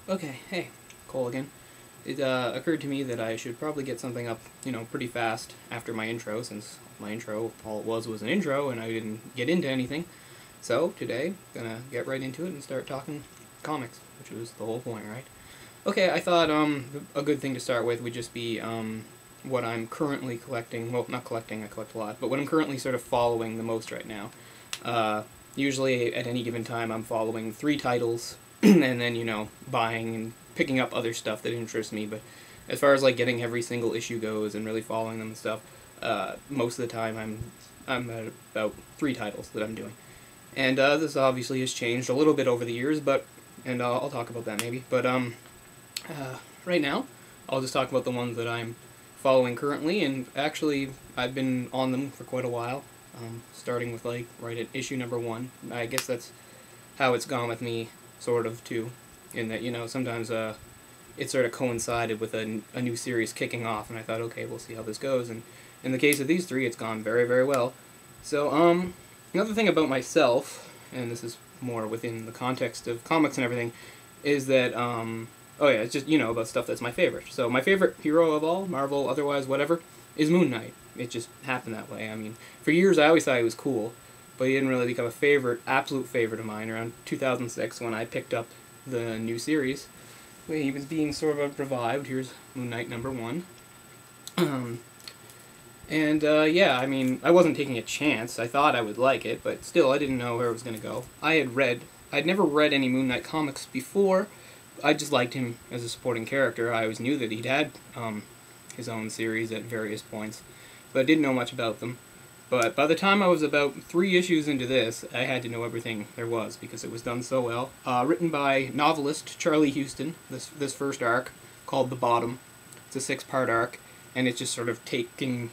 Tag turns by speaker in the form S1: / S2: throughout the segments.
S1: Okay, hey, Cole again. It occurred to me that I should probably get something up, pretty fast after my intro, since my intro, all it was an intro, and I didn't get into anything. So, today, gonna get right into it and start talking comics, which was the whole point, right? Okay, I thought, a good thing to start with would just be, what I'm currently collecting. Well, not collecting, I collect a lot, but what I'm currently sort of following the most right now. Usually, at any given time, I'm following 3 titles, and then, buying and picking up other stuff that interests me. But as far as like getting every single issue goes and really following them and stuff, most of the time I'm at about 3 titles that I'm doing. And this obviously has changed a little bit over the years, but I'll talk about that maybe. But right now, I'll just talk about the ones that I'm following currently, and actually I've been on them for quite a while. Starting with like right at issue number 1. I guess that's how it's gone with me, sort of, too, in that, sometimes it sort of coincided with a new series kicking off, and I thought, okay, we'll see how this goes, and in the case of these 3, it's gone very, very well. So, another thing about myself, and this is more within the context of comics and everything, is that, oh yeah, it's just, about stuff that's my favorite. So, my favorite hero of all, Marvel, otherwise, whatever, is Moon Knight. It just happened that way. I mean, for years I always thought he was cool, but he didn't really become a favorite, absolute favorite of mine around 2006 when I picked up the new series. He was being sort of revived. Here's Moon Knight number 1. Yeah, I mean, I wasn't taking a chance. I thought I would like it, but still, I didn't know where it was going to go. I'd never read any Moon Knight comics before. I just liked him as a supporting character. I always knew that he'd had his own series at various points, but I didn't know much about them. But by the time I was about 3 issues into this, I had to know everything there was, because it was done so well. Written by novelist Charlie Huston, this first arc, called The Bottom. It's a 6-part arc, and it's just sort of taking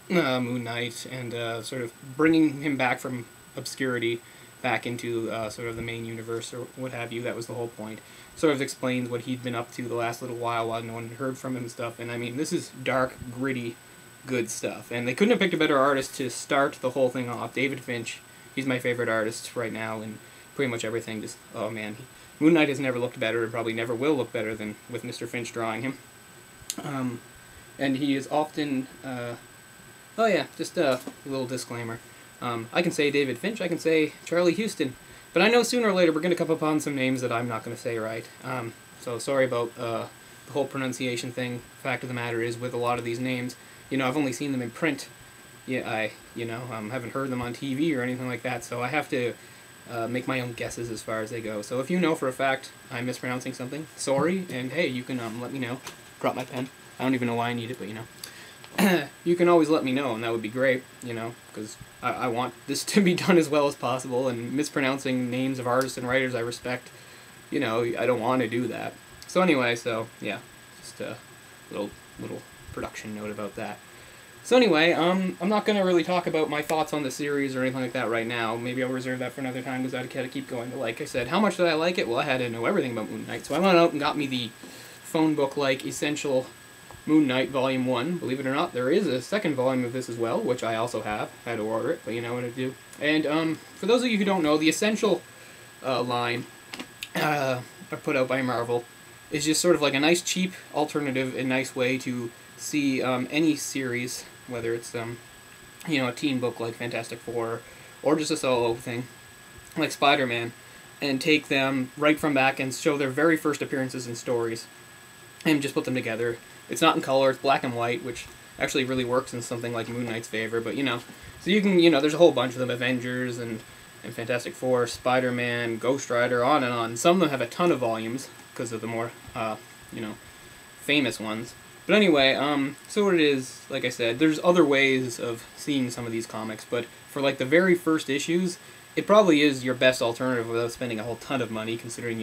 S1: Moon Knight and sort of bringing him back from obscurity back into sort of the main universe or what have you. That was the whole point. Sort of explains what he'd been up to the last little while no one had heard from him and stuff. And I mean, this is dark, gritty, good stuff. And they couldn't have picked a better artist to start the whole thing off. David Finch, he's my favorite artist right now, and pretty much everything just, oh man. Moon Knight has never looked better, and probably never will look better than with Mr. Finch drawing him. And he is often, oh yeah, just a little disclaimer. I can say David Finch, I can say Charlie Huston, but I know sooner or later we're going to come upon some names that I'm not going to say right. So sorry about the whole pronunciation thing. Fact of the matter is, with a lot of these names, I've only seen them in print. Yeah, I haven't heard them on TV or anything like that, so I have to make my own guesses as far as they go. So if you know for a fact I'm mispronouncing something, sorry, and hey, you can let me know. Drop my pen. I don't even know why I need it, but you can always let me know, and that would be great, because I want this to be done as well as possible, and mispronouncing names of artists and writers I respect, I don't want to do that. So anyway, yeah, just a little production note about that. So anyway, I'm not going to really talk about my thoughts on the series or anything like that right now. Maybe I'll reserve that for another time, because I'd gotta keep going. But like I said, how much did I like it? Well, I had to know everything about Moon Knight, so I went out and got me the phone book-like Essential Moon Knight Volume 1. Believe it or not, there is a second volume of this as well, which I also have. I had to order it, but you know what I do. And for those of you who don't know, the Essential line put out by Marvel is just sort of like a nice, cheap alternative, a nice way to see any series, whether it's a teen book like Fantastic Four, or just a solo thing like Spider-Man, and take them right from back and show their very first appearances in stories, and just put them together. It's not in color, it's black and white, which actually really works in something like Moon Knight's favor, but so you can, there's a whole bunch of them, Avengers and Fantastic Four, Spider-Man, Ghost Rider, on and on. Some of them have a ton of volumes, because of the more, famous ones. But anyway, so what it is, like I said, there's other ways of seeing some of these comics, but for like the very first issues, it probably is your best alternative without spending a whole ton of money, considering,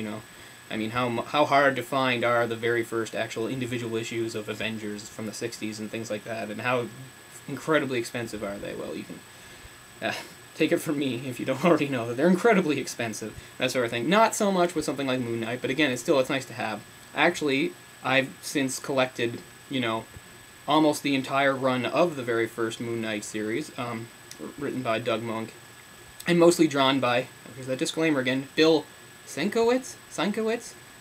S1: I mean, how hard to find are the very first actual individual issues of Avengers from the 60s and things like that, and how incredibly expensive are they? Well, you can take it from me if you don't already know that they're incredibly expensive, that sort of thing. Not so much with something like Moon Knight, but again, it's nice to have. Actually, I've since collected, almost the entire run of the very first Moon Knight series, written by Doug Monk, and mostly drawn by, here's that disclaimer again, Bill Sienkiewicz?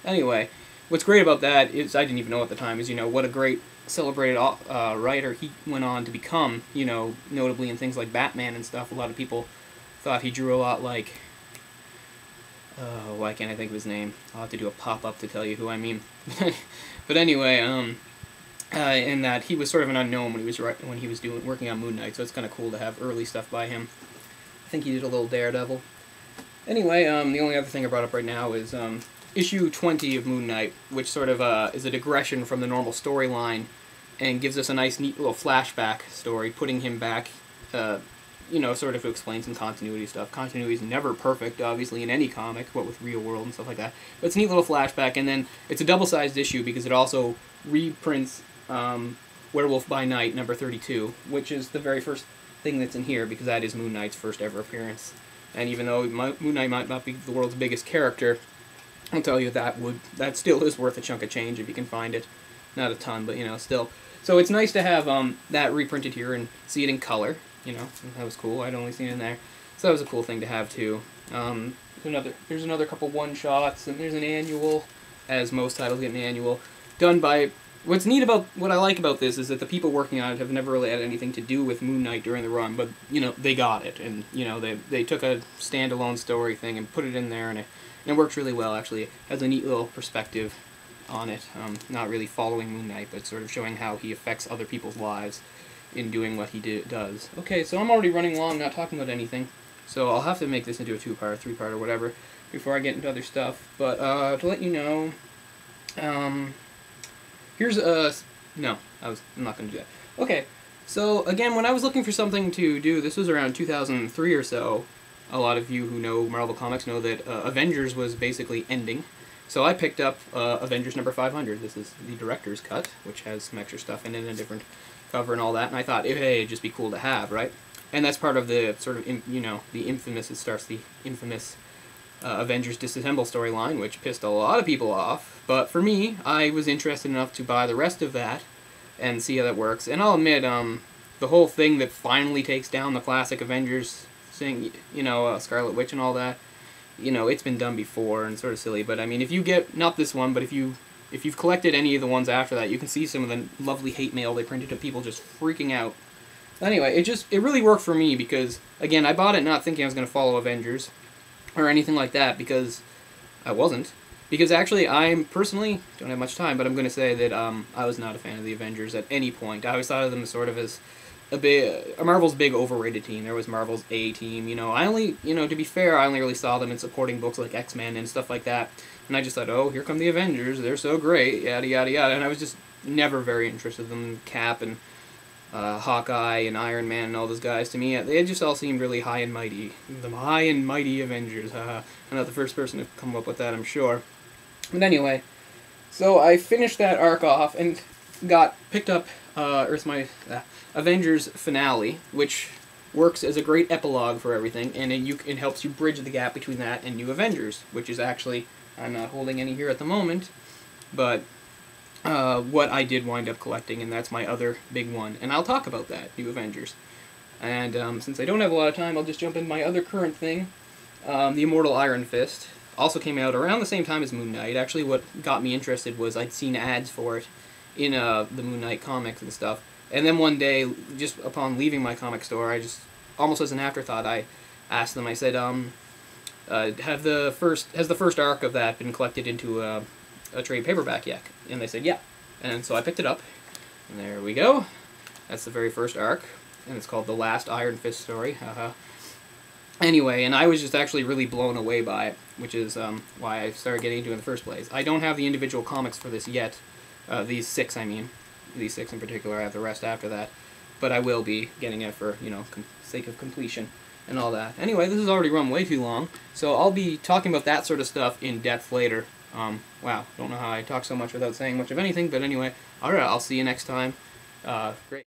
S1: Anyway, what's great about that is, I didn't even know at the time, is, you know, what a great celebrated writer he went on to become, you know, notably in things like Batman and stuff. A lot of people thought he drew a lot like, why can't I think of his name? I'll have to do a pop-up to tell you who I mean. But anyway, in that he was sort of an unknown when he was working on Moon Knight, so it's kind of cool to have early stuff by him. I think he did a little Daredevil. Anyway, the only other thing I brought up right now is issue 20 of Moon Knight, which sort of is a digression from the normal storyline and gives us a nice, neat little flashback story, putting him back, you know, sort of to explain some continuity stuff. Continuity is never perfect, obviously, in any comic, what with Real World and stuff like that. But it's a neat little flashback, and then it's a double-sized issue because it also reprints Werewolf by Night, number 32, which is the very first thing that's in here, because that is Moon Knight's first ever appearance. And even though Moon Knight might not be the world's biggest character, I'll tell you that still is worth a chunk of change if you can find it. Not a ton, but, you know, still. So it's nice to have that reprinted here and see it in color. You know, that was cool. I'd only seen it in there. So that was a cool thing to have, too. There's another couple one-shots, and there's an annual, as most titles get an annual, done by... What's neat about, what I like about this is that the people working on it have never really had anything to do with Moon Knight during the run, but, you know, they got it, and, you know, they took a standalone story thing and put it in there, and it works really well, actually. It has a neat little perspective on it, not really following Moon Knight, but sort of showing how he affects other people's lives in doing what he does. Okay, so I'm already running long, not talking about anything, so I'll have to make this into a two-part, three-part, or whatever, before I get into other stuff, but, to let you know, here's no, I'm not going to do that. Okay, so again, when I was looking for something to do, this was around 2003 or so. A lot of you who know Marvel Comics know that Avengers was basically ending. So I picked up Avengers number 500. This is the director's cut, which has some extra stuff in it and a different cover and all that. And I thought, hey, it'd just be cool to have, right? And that's part of the sort of, you know, it starts the infamous Avengers Disassemble storyline, which pissed a lot of people off. But for me, I was interested enough to buy the rest of that and see how that works. And I'll admit, the whole thing that finally takes down the classic Avengers thing, you know, Scarlet Witch and all that, you know, it's been done before and sort of silly. But I mean, if you get, not this one, but if you've collected any of the ones after that, you can see some of the lovely hate mail they printed of people just freaking out. Anyway, it really worked for me because, again, I bought it not thinking I was going to follow Avengers or anything like that, because I wasn't. Because actually, I personally don't have much time, but I'm going to say that I was not a fan of the Avengers at any point. I always thought of them as sort of as Marvel's big overrated team. There was Marvel's A team, you know. I only, you know, to be fair, I only really saw them in supporting books like X-Men and stuff like that. And I just thought, oh, here come the Avengers, they're so great, yada yada yada. And I was just never very interested in them. Cap and Hawkeye and Iron Man and all those guys, to me, they just all seemed really high and mighty. The high and mighty Avengers, I'm not the first person to come up with that, I'm sure. But anyway, so I finished that arc off and picked up Avengers finale, which works as a great epilogue for everything, and it helps you bridge the gap between that and New Avengers, which is actually, I'm not holding any here at the moment, but what I did wind up collecting, and that's my other big one. And I'll talk about that, New Avengers. And since I don't have a lot of time, I'll just jump into my other current thing. The Immortal Iron Fist also came out around the same time as Moon Knight. Actually, what got me interested was I'd seen ads for it in the Moon Knight comics and stuff. And then one day, just upon leaving my comic store, I just, almost as an afterthought, I asked them, I said, has the first arc of that been collected into a trade paperback yet? And they said, yeah. And so I picked it up, and there we go. That's the very first arc, and it's called The Last Iron Fist Story. Anyway, and I was just actually really blown away by it, which is why I started getting into it in the first place. I don't have the individual comics for this yet. These six, I mean. These six in particular. I have the rest after that. But I will be getting it for, you know, sake of completion and all that. Anyway, this has already run way too long, so I'll be talking about that sort of stuff in depth later. Wow, don't know how I talk so much without saying much of anything, but anyway, alright, I'll see you next time. Great.